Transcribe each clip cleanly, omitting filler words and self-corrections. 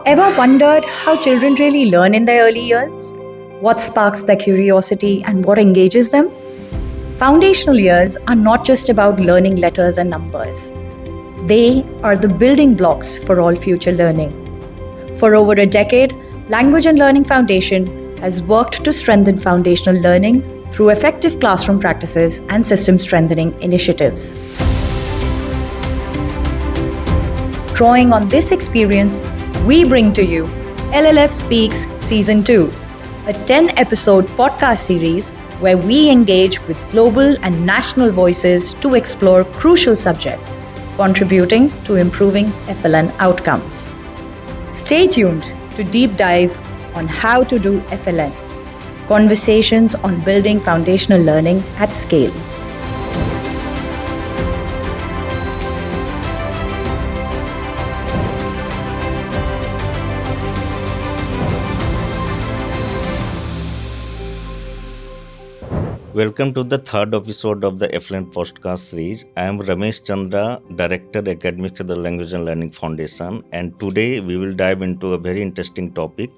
Ever wondered how children really learn in their early years? What sparks their curiosity and what engages them? Foundational years are not just about learning letters and numbers. They are the building blocks for all future learning. For over a decade, Language and Learning Foundation has worked to strengthen foundational learning through effective classroom practices and system strengthening initiatives. Drawing on this experience, we bring to you LLF Speaks Season 2, a 10-episode podcast series where we engage with global and national voices to explore crucial subjects, contributing to improving FLN outcomes. Stay tuned to deep dive on how to do FLN, conversations on building foundational learning at scale. Welcome to the third episode of the FLN podcast series. I am Ramesh Chandra, Director Academics at the Language and Learning Foundation, and today we will dive into a very interesting topic,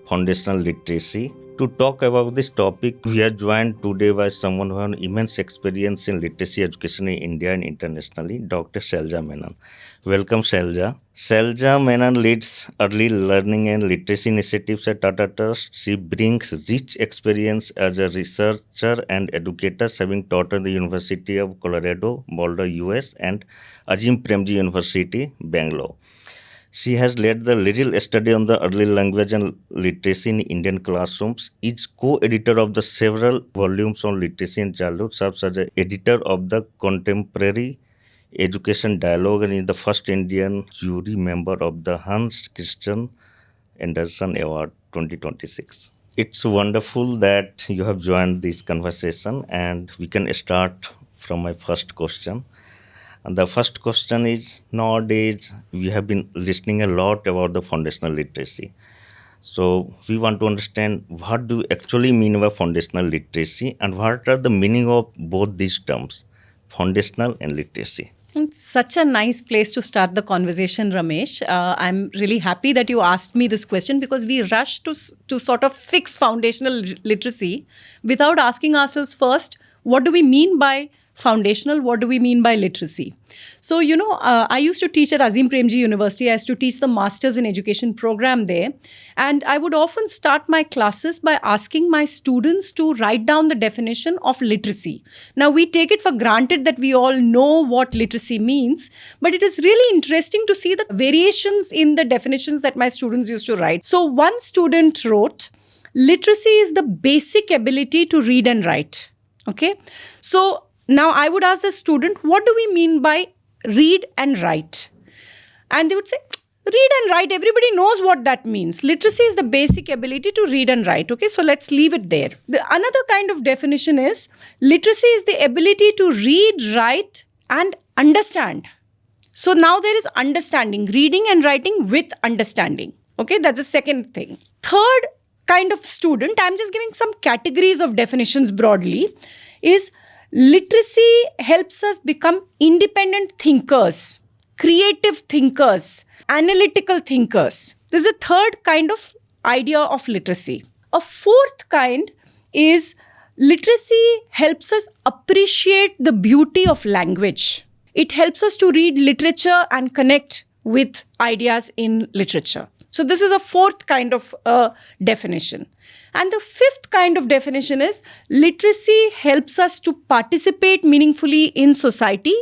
foundational literacy. To talk about this topic, we are joined today by someone who has immense experience in literacy education in India and internationally, Dr. Shailaja Menon. Welcome, Shailaja. Shailaja Menon leads early learning and literacy initiatives at Tata Trusts. She brings rich experience as a researcher and educator, having taught at the University of Colorado, Boulder, US, and Azim Premji University, Bangalore. She has led the Little Study on the Early Language and Literacy in Indian Classrooms, is co-editor of the several volumes on literacy in childhood, serves as an editor of the Contemporary Education Dialogue, and is the first Indian jury member of the Hans Christian Andersen Award 2026. It's wonderful that you have joined this conversation, and we can start from my first question. And the first question is, nowadays we have been listening a lot about the foundational literacy. So we want to understand what do you actually mean by foundational literacy and what are the meaning of both these terms, foundational and literacy. It's such a nice place to start the conversation, Ramesh. I'm really happy that you asked me this question because we rush to sort of fix foundational literacy without asking ourselves first, what do we mean by foundational? What do we mean by literacy? So, I used to teach at Azim Premji University. I used to teach the Masters in Education program there. And I would often start my classes by asking my students to write down the definition of literacy. Now, we take it for granted that we all know what literacy means, but it is really interesting to see the variations in the definitions that my students used to write. So, one student wrote, literacy is the basic ability to read and write. Okay? So, now, I would ask the student, what do we mean by read and write? And they would say, read and write, everybody knows what that means. Literacy is the basic ability to read and write. Okay, so let's leave it there. Another kind of definition is, literacy is the ability to read, write, and understand. So now there is understanding, reading and writing with understanding. Okay, that's the second thing. Third kind of student, I'm just giving some categories of definitions broadly, is literacy helps us become independent thinkers, creative thinkers, analytical thinkers. This is a third kind of idea of literacy. A fourth kind is literacy helps us appreciate the beauty of language. It helps us to read literature and connect with ideas in literature. So this is a fourth kind of definition. And the fifth kind of definition is literacy helps us to participate meaningfully in society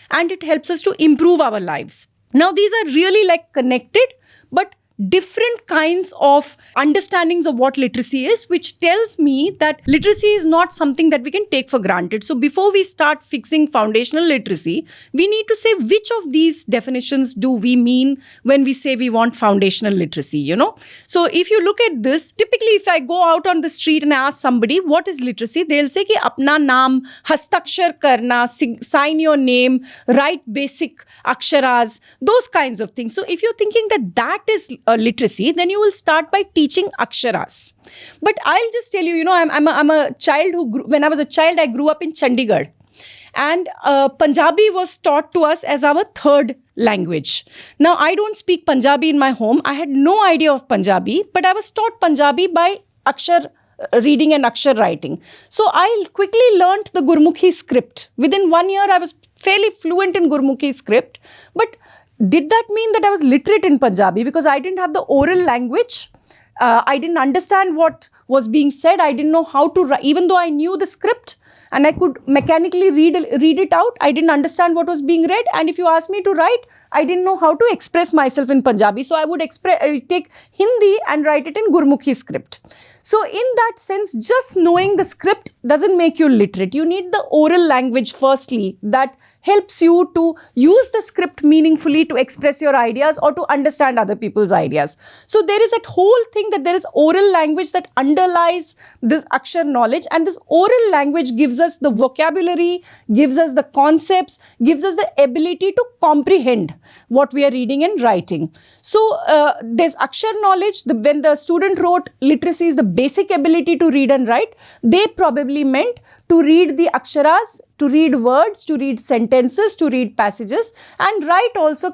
and it helps us to improve our lives. Now, these are really like connected, but different kinds of understandings of what literacy is, which tells me that literacy is not something that we can take for granted. So before we start fixing foundational literacy, we need to say which of these definitions do we mean when we say we want foundational literacy, So if you look at this, typically if I go out on the street and ask somebody, what is literacy? They'll say ki apna naam, hastakshar karna, sign your name, write basic aksharas, those kinds of things. So if you're thinking that is literacy, then you will start by teaching aksharas. But I'll just tell you, I'm a child when I was a child, I grew up in Chandigarh. And Punjabi was taught to us as our third language. Now, I don't speak Punjabi in my home. I had no idea of Punjabi, but I was taught Punjabi by Akshar reading and Akshar writing. So I quickly learnt the Gurmukhi script. Within 1 year, I was fairly fluent in Gurmukhi script. But did that mean that I was literate in Punjabi? Because I didn't have the oral language. I didn't understand what was being said. I didn't know how to write. Even though I knew the script and I could mechanically read it out, I didn't understand what was being read. And if you asked me to write, I didn't know how to express myself in Punjabi. So I would take Hindi and write it in Gurmukhi script. So in that sense, just knowing the script doesn't make you literate. You need the oral language firstly that helps you to use the script meaningfully to express your ideas or to understand other people's ideas. So there is that whole thing that there is oral language that underlies this Akshar knowledge, and this oral language gives us the vocabulary, gives us the concepts, gives us the ability to comprehend what we are reading and writing. So there's Akshar knowledge. When the student wrote literacy is the basic ability to read and write, they probably meant to read the aksharas, to read words, to read sentences, to read passages, and write also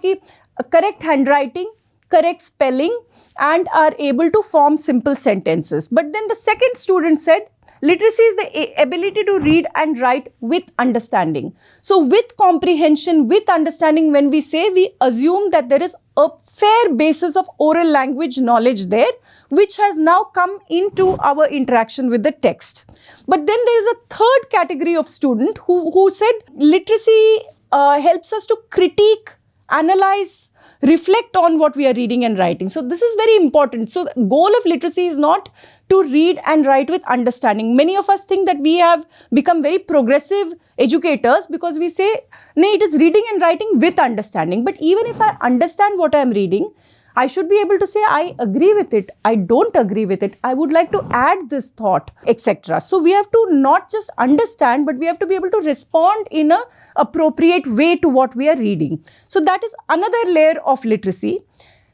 correct handwriting, correct spelling, and are able to form simple sentences. But then the second student said, literacy is the ability to read and write with understanding. So with comprehension, with understanding, when we say, we assume that there is a fair basis of oral language knowledge there, which has now come into our interaction with the text. But then there is a third category of student who said literacy helps us to critique, analyze, reflect on what we are reading and writing. So this is very important. So the goal of literacy is not to read and write with understanding. Many of us think that we have become very progressive educators because we say, no, it is reading and writing with understanding. But even if I understand what I am reading, I should be able to say, I agree with it, I don't agree with it, I would like to add this thought, etc. So we have to not just understand, but we have to be able to respond in an appropriate way to what we are reading. So that is another layer of literacy.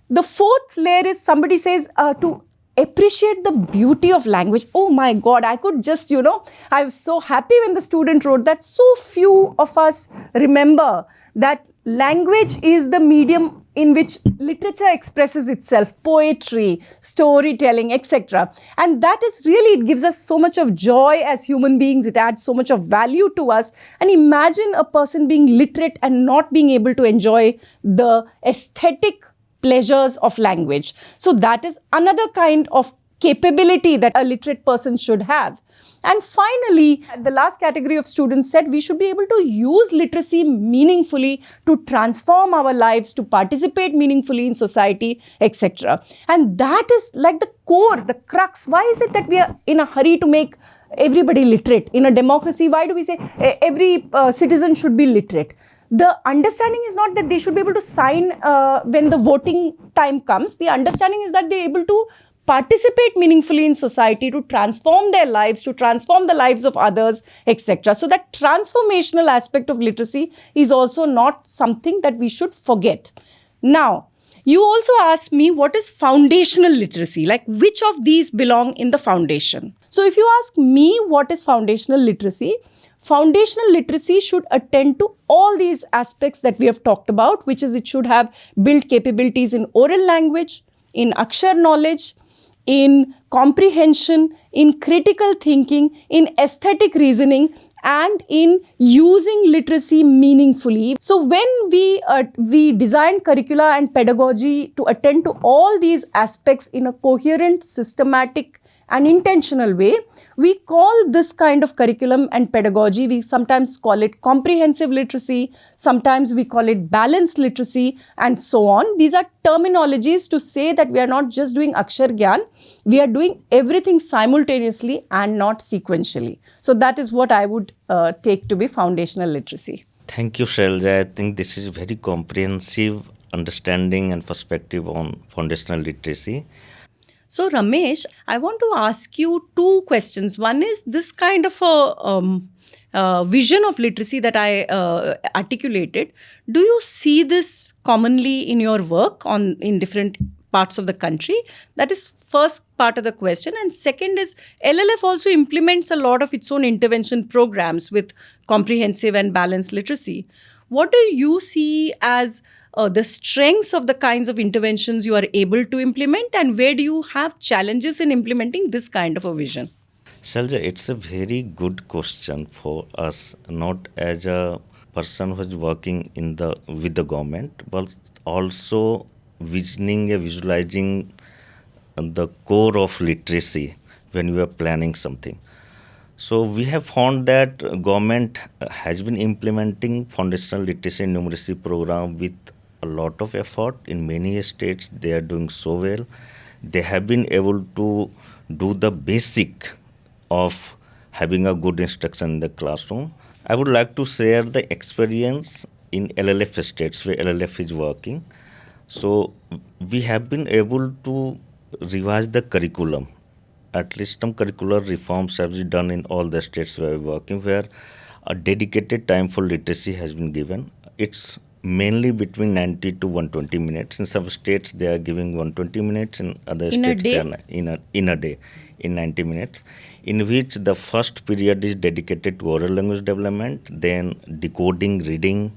The fourth layer is, somebody says, to appreciate the beauty of language. Oh my God, I could just, I was so happy when the student wrote that. So few of us remember that language is the medium in which literature expresses itself, poetry, storytelling, etc. And that is really, it gives us so much of joy as human beings. It adds so much of value to us. And imagine a person being literate and not being able to enjoy the aesthetic pleasures of language. So that is another kind of capability that a literate person should have. And finally, the last category of students said we should be able to use literacy meaningfully to transform our lives, to participate meaningfully in society, etc. And that is like the core, the crux. Why is it that we are in a hurry to make everybody literate? In a democracy, why do we say every citizen should be literate? The understanding is not that they should be able to sign when the voting time comes. The understanding is that they're able to participate meaningfully in society, to transform their lives, to transform the lives of others, etc. So that transformational aspect of literacy is also not something that we should forget. Now, you also asked me, what is foundational literacy? Like, which of these belong in the foundation? So if you ask me what is foundational literacy should attend to all these aspects that we have talked about, which is it should have built capabilities in oral language, in Akshar knowledge, in comprehension, in critical thinking, in aesthetic reasoning, and in using literacy meaningfully. So when we design curricula and pedagogy to attend to all these aspects in a coherent, systematic, and intentional way, we call this kind of curriculum and pedagogy, we sometimes call it comprehensive literacy, sometimes we call it balanced literacy, and so on. These are terminologies to say that we are not just doing Akshar Gyan, we are doing everything simultaneously and not sequentially. So that is what I would take to be foundational literacy. Thank you, Shailaja. I think this is very comprehensive understanding and perspective on foundational literacy. So Ramesh, I want to ask you two questions. One is this kind of a vision of literacy that I articulated. Do you see this commonly in your work in different parts of the country? That is first part of the question. And second is, LLF also implements a lot of its own intervention programs with comprehensive and balanced literacy. What do you see as the strengths of the kinds of interventions you are able to implement, and where do you have challenges in implementing this kind of a vision? Shalja, it's a very good question for us, not as a person who's working in the with the government, but also visualizing the core of literacy when we are planning something. So we have found that government has been implementing foundational literacy and numeracy program with a lot of effort in many states. They are doing so well. They have been able to do the basic of having a good instruction in the classroom. I would like to share the experience in LLF states where LLF is working. So we have been able to revise the curriculum. At least some curricular reforms have been done in all the states where we're working, where a dedicated time for literacy has been given. It's mainly between 90 to 120 minutes. In some states, they are giving 120 minutes. In other In a states, they day? are in a day, in 90 minutes, in which the first period is dedicated to oral language development, then decoding, reading,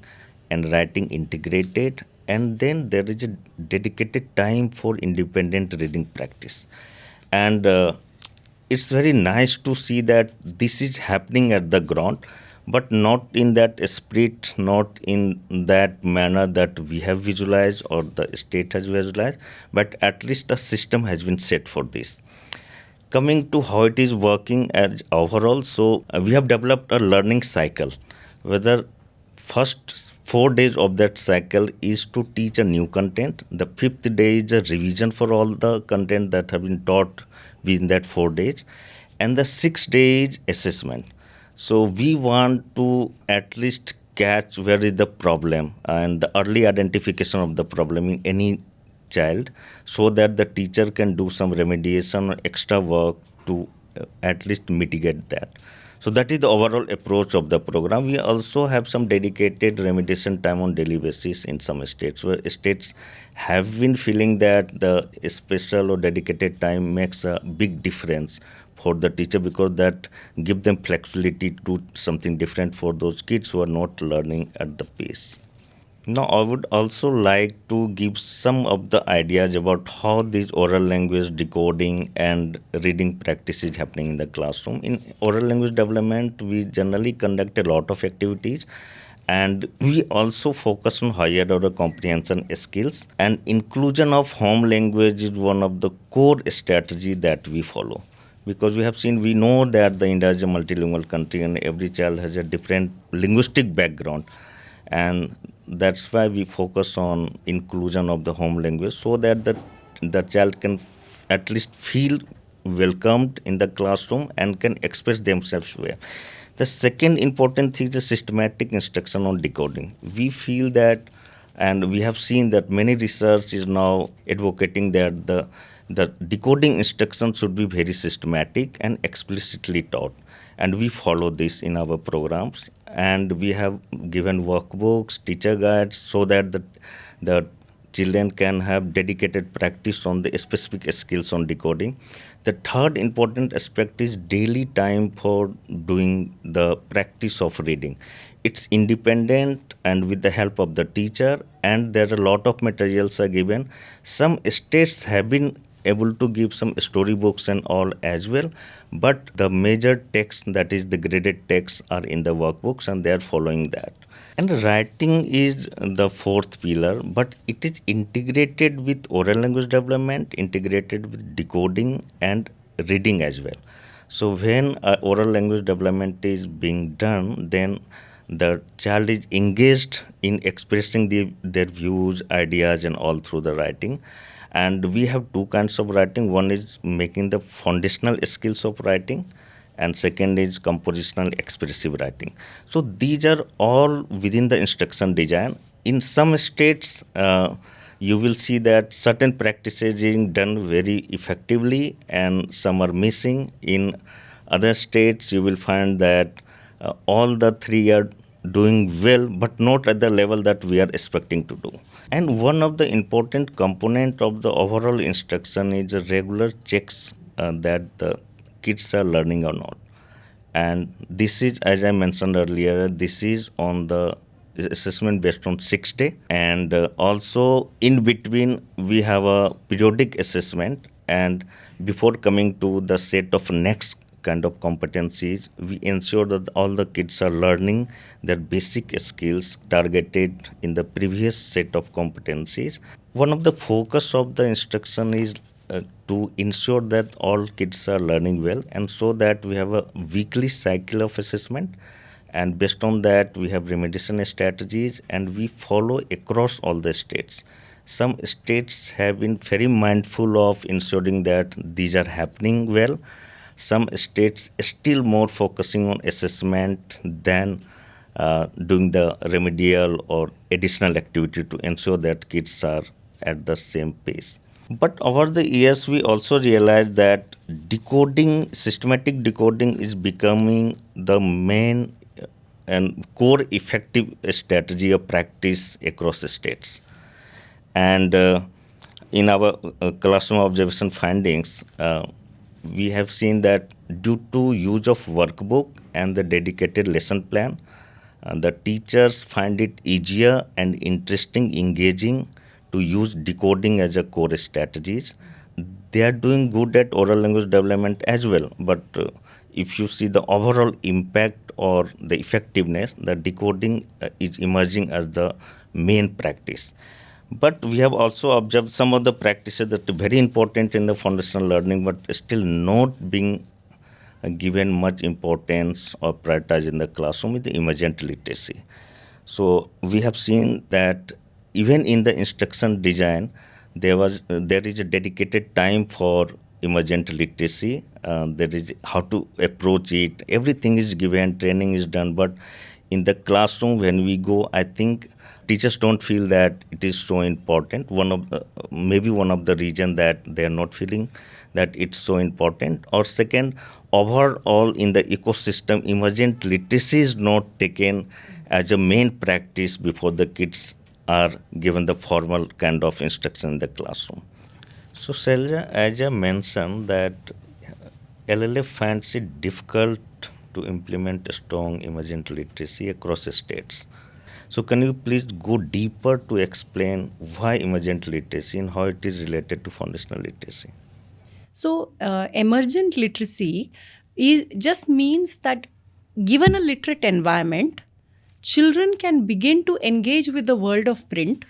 and writing integrated, and then there is a dedicated time for independent reading practice. And it's very nice to see that this is happening at the ground, but not in that spirit, not in that manner that we have visualized or the state has visualized, but at least the system has been set for this. Coming to how it is working as overall, so we have developed a learning cycle, whether first 4 days of that cycle is to teach a new content, the fifth day is a revision for all the content that have been taught within that 4 days, and the 6 day is assessment. So we want to at least catch where is the problem and the early identification of the problem in any child, so that the teacher can do some remediation or extra work to at least mitigate that. So that is the overall approach of the program. We also have some dedicated remediation time on daily basis in some states, where states have been feeling that the special or dedicated time makes a big difference for the teacher, because that give them flexibility to do something different for those kids who are not learning at the pace. Now, I would also like to give some of the ideas about how this oral language decoding and reading practice is happening in the classroom. In oral language development, we generally conduct a lot of activities, and we also focus on higher order comprehension skills, and inclusion of home language is one of the core strategy that we follow, because we know that the India is a multilingual country and every child has a different linguistic background, and that's why we focus on inclusion of the home language, so that the child can at least feel welcomed in the classroom and can express themselves well. The second important thing is systematic instruction on decoding. We feel that, and we have seen that many research is now advocating that the decoding instruction should be very systematic and explicitly taught, and we follow this in our programs, and we have given workbooks, teacher guides, so that the children can have dedicated practice on the specific skills on decoding. The third important aspect is daily time for doing the practice of reading. It's independent and with the help of the teacher, and there are a lot of materials are given. Some states have been able to give some storybooks and all as well, but the major text, that is the graded texts, are in the workbooks and they are following that. And writing is the fourth pillar, but it is integrated with oral language development, integrated with decoding and reading as well. So when oral language development is being done, then the child is engaged in expressing their views, ideas and all through the writing. And we have two kinds of writing. One is making the foundational skills of writing, and second is compositional expressive writing. So these are all within the instruction design. In some states, you will see that certain practices being done very effectively and some are missing. In other states, you will find that all the three are doing well, but not at the level that we are expecting to do. And one of the important component of the overall instruction is the regular checks that the kids are learning or not. And this is, as I mentioned earlier, this is on the assessment based on 6 day, and also in between we have a periodic assessment, and before coming to the set of next kind of competencies, we ensure that all the kids are learning their basic skills targeted in the previous set of competencies. One of the focus of the instruction is to ensure that all kids are learning well, and so that we have a weekly cycle of assessment, and based on that we have remediation strategies, and we follow across all the states. Some states have been very mindful of ensuring that these are happening well. Some states still more focusing on assessment than doing the remedial or additional activity to ensure that kids are at the same pace. But over the years, we also realized that decoding, systematic decoding, is becoming the main and core effective strategy of practice across states. And in our classroom observation findings, we have seen that due to use of workbook and the dedicated lesson plan, the teachers find it easier and interesting, engaging to use decoding as a core strategies. They are doing good at oral language development as well, but if you see the overall impact or the effectiveness, the decoding is emerging as the main practice. But we have also observed some of the practices that are very important in the foundational learning, but still not being given much importance or prioritized in the classroom, with the emergent literacy. So we have seen that even in the instruction design, there is a dedicated time for emergent literacy. There is how to approach it. Everything is given, training is done, but in the classroom when we go, I think teachers don't feel that it is so important. Maybe one of the reason that they are not feeling that it's so important, or second, overall in the ecosystem, emergent literacy is not taken as a main practice before the kids are given the formal kind of instruction in the classroom. So Shailaja, as I mentioned that LLF finds it difficult to implement a strong emergent literacy across states. So can you please go deeper to explain why emergent literacy and how it is related to foundational literacy? So, emergent literacy just means that given a literate environment, children can begin to engage with the world of print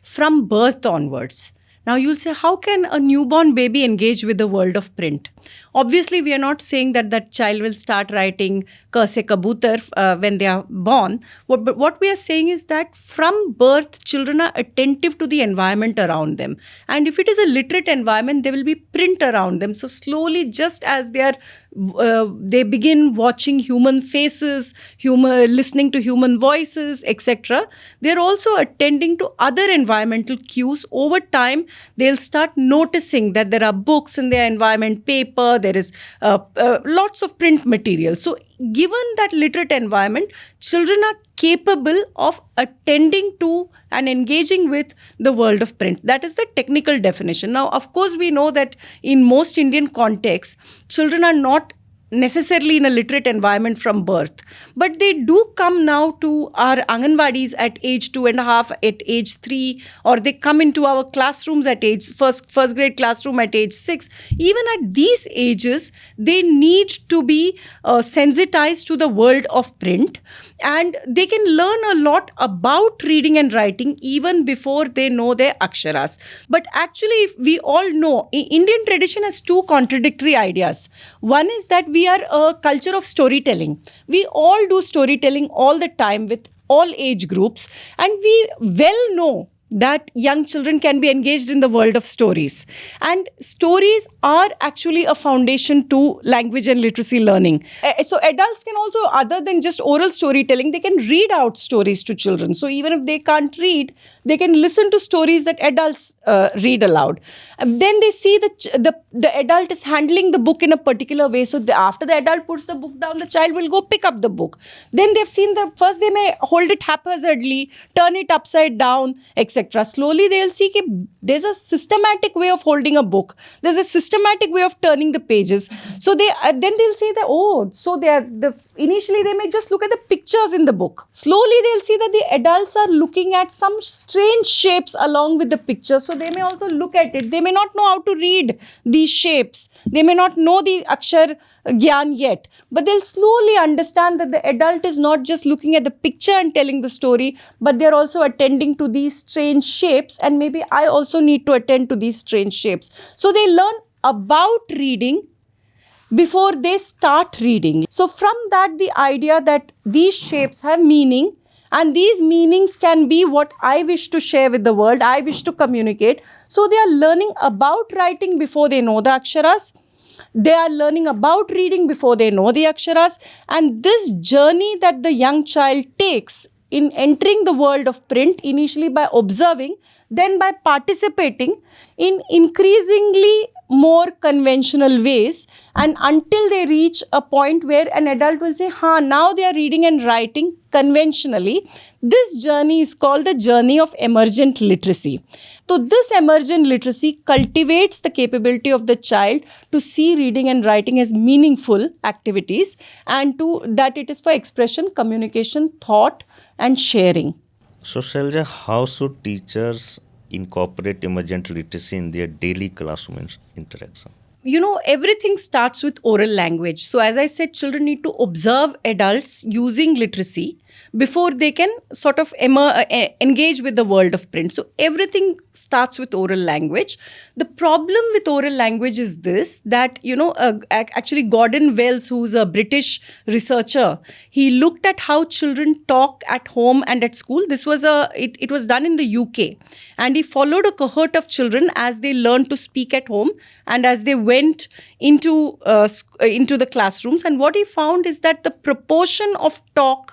from birth onwards. Now, you'll say, how can a newborn baby engage with the world of print? Obviously, we are not saying that that child will start writing Ka se kabutar when they are born. But what we are saying is that from birth, children are attentive to the environment around them. And if it is a literate environment, there will be print around them. So slowly, just as they begin watching human faces, listening to human voices, etc., they're also attending to other environmental cues. Over time, they'll start noticing that there are books in their environment, paper, there is lots of print material. So given that literate environment, children are capable of attending to and engaging with the world of print. That is the technical definition. Now, of course, we know that in most Indian contexts, children are not necessarily in a literate environment from birth, but they do come now to our Anganwadis at age 2.5, at age 3, or they come into our classrooms at age first grade classroom at age 6. Even at these ages, they need to be sensitized to the world of print, and they can learn a lot about reading and writing even before they know their aksharas. But actually, if we all know, Indian tradition has two contradictory ideas. One is that we are a culture of storytelling. We all do storytelling all the time with all age groups, and we well know that young children can be engaged in the world of stories. And stories are actually a foundation to language and literacy learning. So adults can also, other than just oral storytelling, they can read out stories to children. So even if they can't read, they can listen to stories that adults read aloud. And then they see the adult is handling the book in a particular way. So after the adult puts the book down, the child will go pick up the book. Then they've seen first they may hold it haphazardly, turn it upside down, etc. etc. Slowly they'll see that there's a systematic way of holding a book. There's a systematic way of turning the pages. So then they'll say that, oh, so initially they may just look at the pictures in the book. Slowly they'll see that the adults are looking at some strange shapes along with the picture. So they may also look at it. They may not know how to read these shapes. They may not know the Akshar Gyan yet, but they'll slowly understand that the adult is not just looking at the picture and telling the story, but they're also attending to these strange shapes, and maybe I also need to attend to these strange shapes. So they learn about reading before they start reading. So from that, the idea that these shapes have meaning, and these meanings can be what I wish to share with the world, I wish to communicate. So they are learning about writing before they know the aksharas. They are learning about reading before they know the aksharas. And this journey that the young child takes in entering the world of print, initially by observing, then by participating in increasingly more conventional ways, and until they reach a point where an adult will say, now they are reading and writing conventionally. This journey is called the journey of emergent literacy. So this emergent literacy cultivates the capability of the child to see reading and writing as meaningful activities, and that it is for expression, communication, thought and sharing. So, Shailaja, how should teachers incorporate emergent literacy in their daily classroom interaction? Everything starts with oral language. So as I said, children need to observe adults using literacy before they can sort of engage with the world of print. So everything starts with oral language. The problem with oral language is this, that, actually Gordon Wells, who's a British researcher, he looked at how children talk at home and at school. This was it was done in the UK. And he followed a cohort of children as they learned to speak at home and as they went into the classrooms. And what he found is that the proportion of talk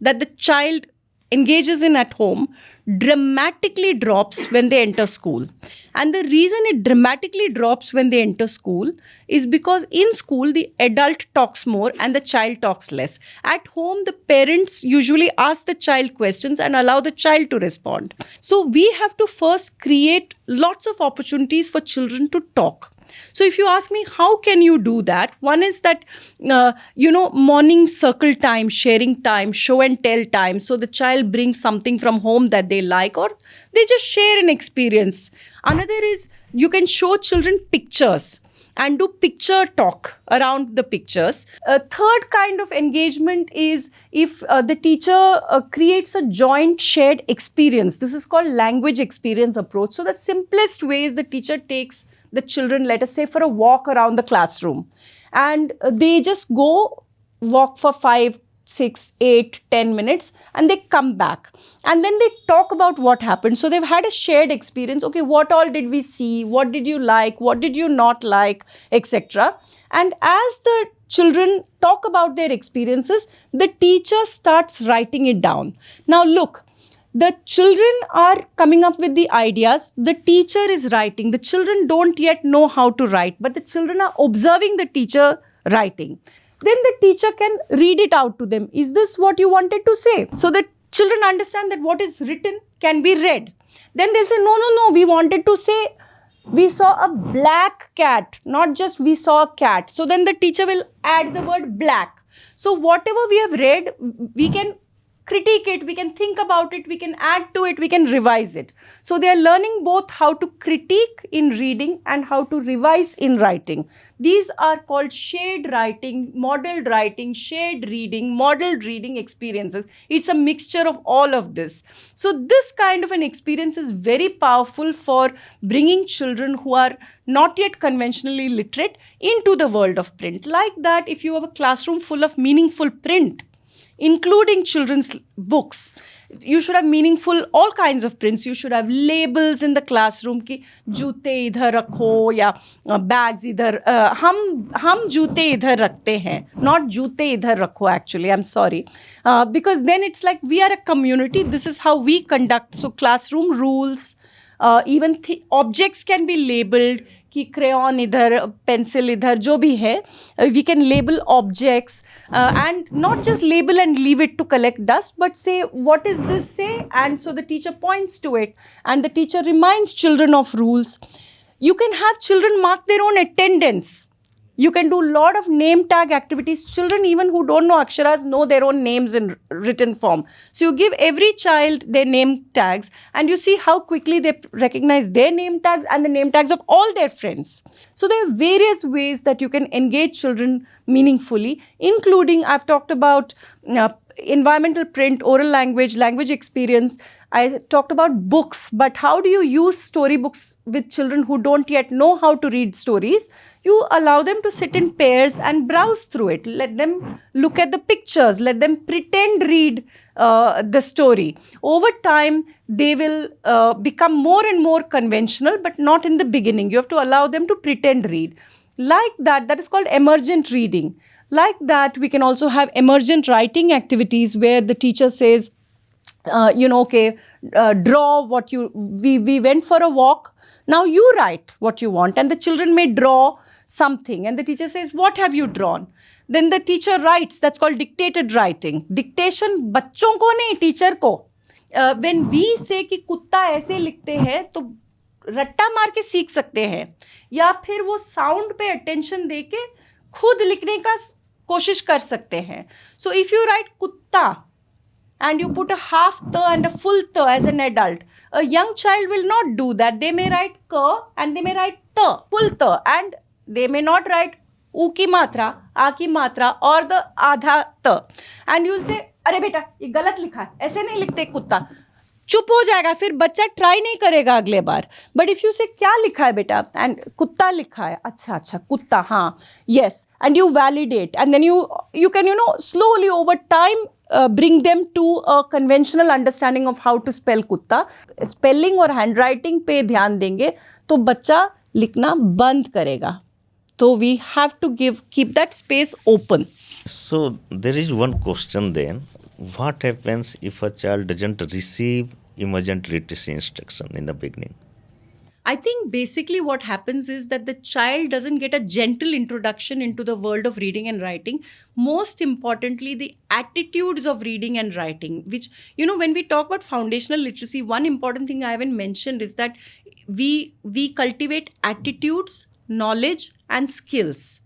that the child engages in at home dramatically drops when they enter school. And the reason it dramatically drops when they enter school is because in school, the adult talks more and the child talks less. At home, the parents usually ask the child questions and allow the child to respond. So we have to first create lots of opportunities for children to talk. So if you ask me, how can you do that? One is that, morning circle time, sharing time, show and tell time. So the child brings something from home that they like, or they just share an experience. Another is you can show children pictures and do picture talk around the pictures. A third kind of engagement is if the teacher creates a joint shared experience. This is called language experience approach. So the simplest way is the teacher takes the children, let us say, for a walk around the classroom, and they just go walk for 5, 6, 8, 10 minutes and they come back and then they talk about what happened. So they've had a shared experience. Okay, what all did we see? What did you like? What did you not like? Etc. And as the children talk about their experiences, the teacher starts writing it down. Now look, the children are coming up with the ideas. The teacher is writing. The children don't yet know how to write, but the children are observing the teacher writing. Then the teacher can read it out to them. Is this what you wanted to say? So the children understand that what is written can be read. Then they'll say, no, we wanted to say, we saw a black cat, not just we saw a cat. So then the teacher will add the word black. So whatever we have read, we can critique it, we can think about it, we can add to it, we can revise it. So they are learning both how to critique in reading and how to revise in writing. These are called shared writing, modeled writing, shared reading, modeled reading experiences. It's a mixture of all of this. So this kind of an experience is very powerful for bringing children who are not yet conventionally literate into the world of print. Like that, if you have a classroom full of meaningful print, including children's books, you should have meaningful, all kinds of prints. You should have labels in the classroom ki joote idhar rakho ya bags idhar. Hum joote idhar rakhte hain, not joote idhar rakho actually, I'm sorry. Because then it's like we are a community. This is how we conduct. So classroom rules, even objects can be labeled. कि crayon इधर, pencil इधर, जो भी है. We can label objects and not just label and leave it to collect dust, but say, what is this say? And so the teacher points to it and the teacher reminds children of rules. You can have children mark their own attendance. You can do a lot of name tag activities. Children, even who don't know aksharas, know their own names in written form. So you give every child their name tags and you see how quickly they recognize their name tags and the name tags of all their friends. So there are various ways that you can engage children meaningfully, including, I've talked about environmental print, oral language, language experience. I talked about books, but how do you use storybooks with children who don't yet know how to read stories? You allow them to sit in pairs and browse through it. Let them look at the pictures. Let them pretend read the story. Over time, they will become more and more conventional, but not in the beginning. You have to allow them to pretend read. Like that, that is called emergent reading. Like that, we can also have emergent writing activities where the teacher says, draw what you, we went for a walk. Now you write what you want, and the children may draw something, and the teacher says, what have you drawn? Then the teacher writes. That's called dictated writing. Dictation बच्चों को नहीं, teacher को. When we say कि कुत्ता ऐसे लिखते हैं, तो रट्टा मार के सीख सकते हैं, या फिर वो साउंड पे अटेंशन दे के खुद लिखने का कोशिश कर सकते हैं. So if you write कुत्ता and you put a half the and a full the as an adult, a young child will not do that. They may write ka and they may write the, full the, and they may not write u ki matra, a ki matra, or the आधा त. And you will say, अरे बेटा ये गलत लिखा है, ऐसे नहीं लिखते कुत्ता. चुप हो जाएगा, फिर बच्चा ट्राई नहीं करेगा अगले बार. बट इफ यू से क्या लिखा है बेटा, एंड कुत्ता लिखा है, अच्छा अच्छा कुत्ता, हाँ, yes, and you validate, and then you can slowly over time bring them to a conventional understanding of how to spell kutta. Spelling और handwriting पे ध्यान देंगे तो बच्चा लिखना बंद करेगा. So we have to keep that space open. So there is one question then. What happens if a child doesn't receive emergent literacy instruction in the beginning? I think basically what happens is that the child doesn't get a gentle introduction into the world of reading and writing. Most importantly, the attitudes of reading and writing, which, when we talk about foundational literacy, one important thing I haven't mentioned is that we cultivate attitudes, knowledge, and skills.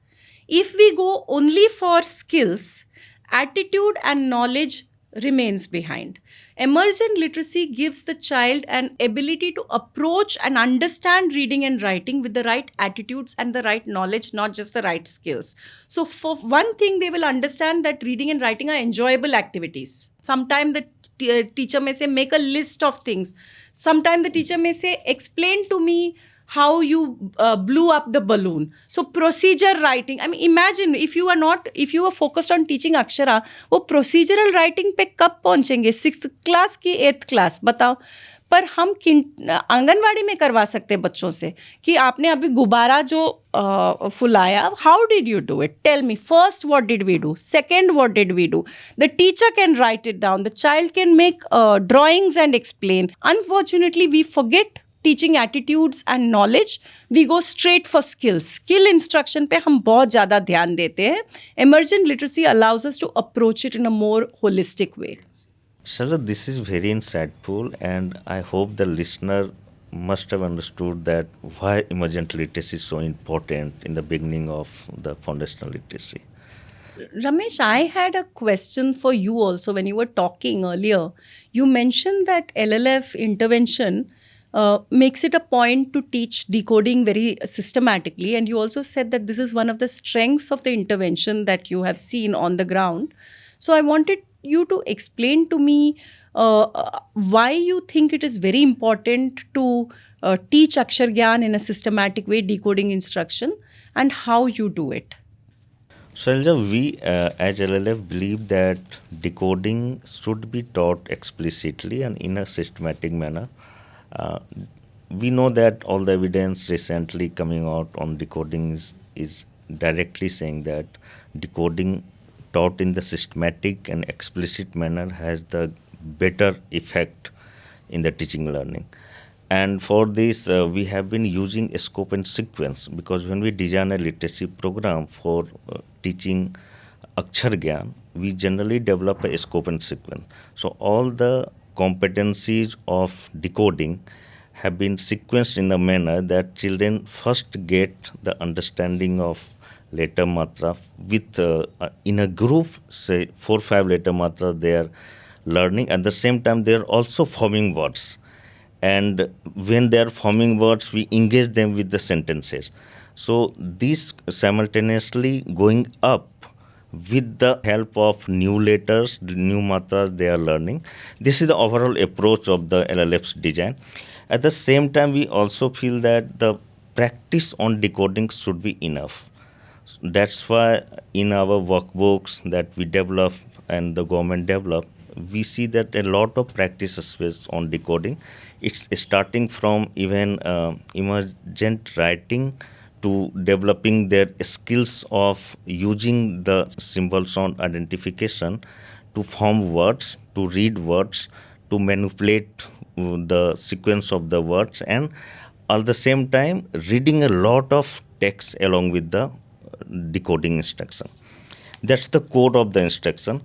If we go only for skills, attitude and knowledge remains behind. Emergent literacy gives the child an ability to approach and understand reading and writing with the right attitudes and the right knowledge, not just the right skills. So for one thing, they will understand that reading and writing are enjoyable activities. Sometimes the teacher may say, make a list of things. Sometimes the teacher may say, explain to me how you blew up the balloon. So procedure writing. I mean, imagine if you are focused on teaching Akshara, वो procedural writing पे कब पहुंचेंगे? 6th class की 8th class, बताओ. पर हम आंगनवाड़ी में करवा सकते हैं बच्चों से कि आपने अभी गुब्बारा जो फुलाया, how did you do it? Tell me. First, what did we do? Second, what did we do? The teacher can write it down. The child can make drawings and explain. Unfortunately, we forget teaching attitudes and knowledge. We go straight for skills. Skill instruction पे हम बहुत ज़्यादा ध्यान देते हैं. Emergent literacy allows us to approach it in a more holistic way. Shailaja, this is very insightful, and I hope the listener must have understood that why emergent literacy is so important in the beginning of the foundational literacy. Ramesh, I had a question for you also when you were talking earlier. You mentioned that LLF intervention makes it a point to teach decoding very systematically. And you also said that this is one of the strengths of the intervention that you have seen on the ground. So I wanted you to explain to me why you think it is very important to teach Akshar Gyan in a systematic way, decoding instruction, and how you do it. Shailaja, we as LLF believe that decoding should be taught explicitly and in a systematic manner. We know that all the evidence recently coming out on decoding is directly saying that decoding taught in the systematic and explicit manner has the better effect in the teaching learning. And for this, we have been using a scope and sequence, because when we design a literacy program for teaching Akshar Gyan, we generally develop a scope and sequence. So all the competencies of decoding have been sequenced in a manner that children first get the understanding of letter matra with in a group, say 4 5 letter matra they are learning. At the same time, they are also forming words, and when they are forming words, we engage them with the sentences. So this simultaneously going up with the help of new letters, new matras they are learning. This is the overall approach of the LLF's design. At the same time, we also feel that the practice on decoding should be enough. That's why in our workbooks that we develop and the government develop, we see that a lot of practice space on decoding. It's starting from even emergent writing to developing their skills of using the symbol sound identification to form words, to read words, to manipulate the sequence of the words, and at the same time reading a lot of text along with the decoding instruction. That's the core of the instruction.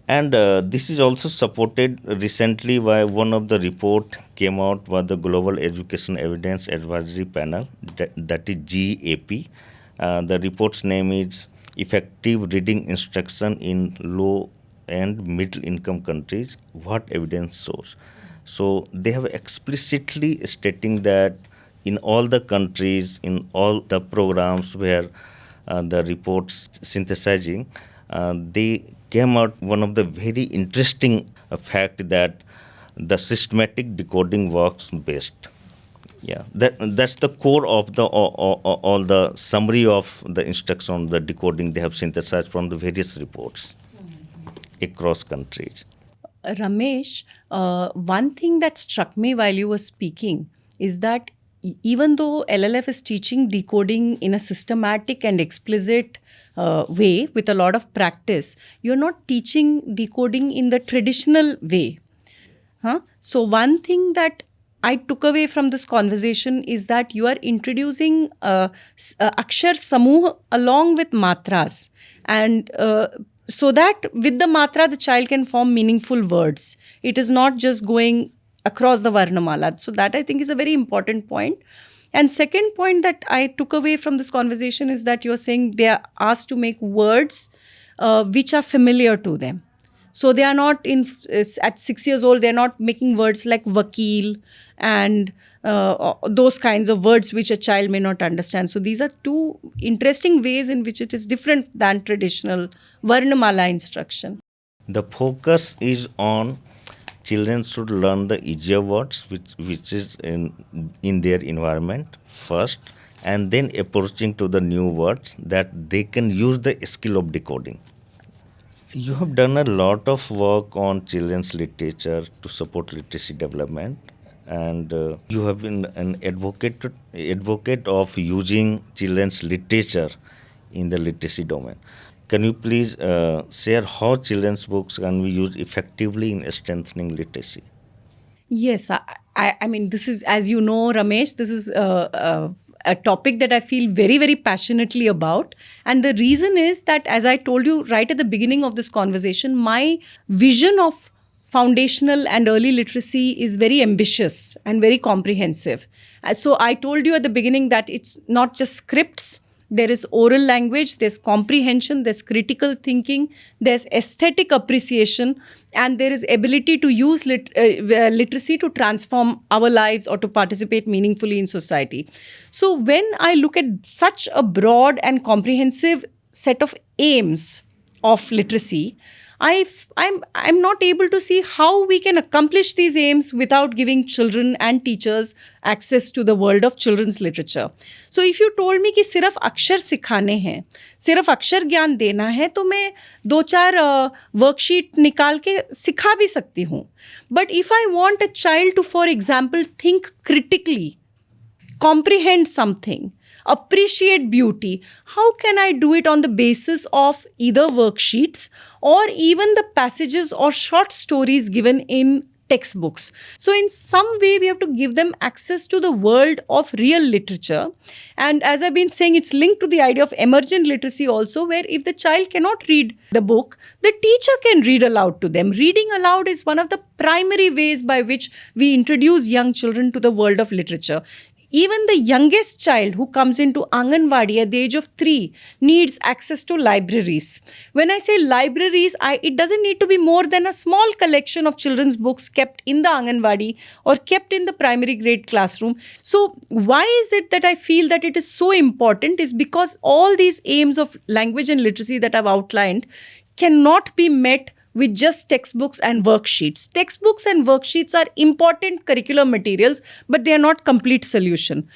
And this is also supported recently by one of the report came out by the Global Education Evidence Advisory Panel, that is GAP. The report's name is Effective Reading Instruction in Low and Middle Income Countries, What Evidence Shows. So they have explicitly stating that in all the countries, in all the programs where the reports synthesizing, they came out one of the very interesting fact that the systematic decoding works best. Yeah, that's the core of the all the summary of the instruction, the decoding they have synthesized from the various reports across countries. Ramesh, one thing that struck me while you were speaking is that even though LLF is teaching decoding in a systematic and explicit way with a lot of practice, you're not teaching decoding in the traditional way. Huh? So, one thing that I took away from this conversation is that you are introducing Akshar Samuh along with matras, and so that with the matra, the child can form meaningful words. It is not just going across the Varnamala. So, that I think is a very important point. And second point that I took away from this conversation is that you're saying they are asked to make words which are familiar to them. So they are not at 6 years old, they're not making words like vakil and those kinds of words which a child may not understand. So these are two interesting ways in which it is different than traditional Varnamala instruction. The focus is on children should learn the easier words which is in their environment first, and then approaching to the new words that they can use the skill of decoding. You have done a lot of work on children's literature to support literacy development, and you have been an advocate of using children's literature in the literacy domain. Can you please share how children's books can be used effectively in strengthening literacy? Yes, I mean, this is, as you know, Ramesh, this is a topic that I feel very, very passionately about. And the reason is that, as I told you right at the beginning of this conversation, my vision of foundational and early literacy is very ambitious and very comprehensive. So I told you at the beginning that it's not just scripts. There is oral language, there's comprehension, there's critical thinking, there's aesthetic appreciation, and there is ability to use literacy to transform our lives or to participate meaningfully in society. So when I look at such a broad and comprehensive set of aims of literacy, I'm not able to see how we can accomplish these aims without giving children and teachers access to the world of children's literature. So if you told me कि सिर्फ अक्षर सिखाने हैं, सिर्फ अक्षर ज्ञान देना है, तो मैं 2-4 वर्कशीट निकाल के सिखा भी सकती हूँ. But if I want a child to, for example, think critically, comprehend something, appreciate beauty, how can I do it on the basis of either worksheets or even the passages or short stories given in textbooks. So in some way, we have to give them access to the world of real literature. And as I've been saying, it's linked to the idea of emergent literacy also, where if the child cannot read the book, the teacher can read aloud to them. Reading aloud is one of the primary ways by which we introduce young children to the world of literature. Even the youngest child who comes into Anganwadi at the age of 3 needs access to libraries. When I say libraries, it doesn't need to be more than a small collection of children's books kept in the Anganwadi or kept in the primary grade classroom. So why is it that I feel that it is so important is because all these aims of language and literacy that I've outlined cannot be met with just textbooks and worksheets. Textbooks and worksheets are important curricular materials, but they are not complete solution.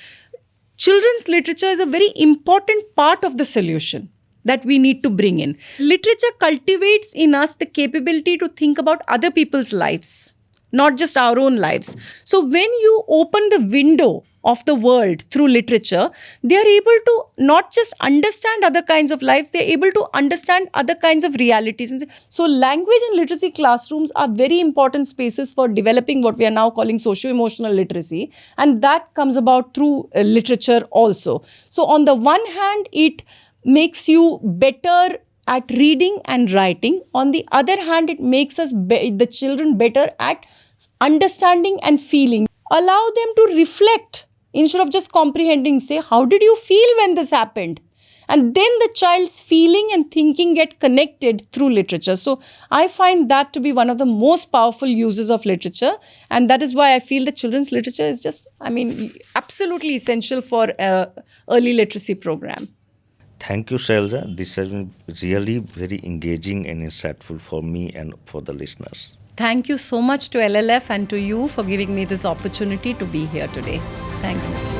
Children's literature is a very important part of the solution that we need to bring in. Literature cultivates in us the capability to think about other people's lives, not just our own lives. So when you open the window of the world through literature, they are able to not just understand other kinds of lives, they are able to understand other kinds of realities. So language and literacy classrooms are very important spaces for developing what we are now calling socio-emotional literacy. And that comes about through literature also. So on the one hand, it makes you better at reading and writing. On the other hand, it makes us the children better at understanding and feeling. Allow them to reflect instead of just comprehending. Say, how did you feel when this happened? And then the child's feeling and thinking get connected through literature. So I find that to be one of the most powerful uses of literature. And that is why I feel that children's literature is just, absolutely essential for early literacy program. Thank you, Shailaja. This has been really very engaging and insightful for me and for the listeners. Thank you so much to LLF and to you for giving me this opportunity to be here today. Thank you.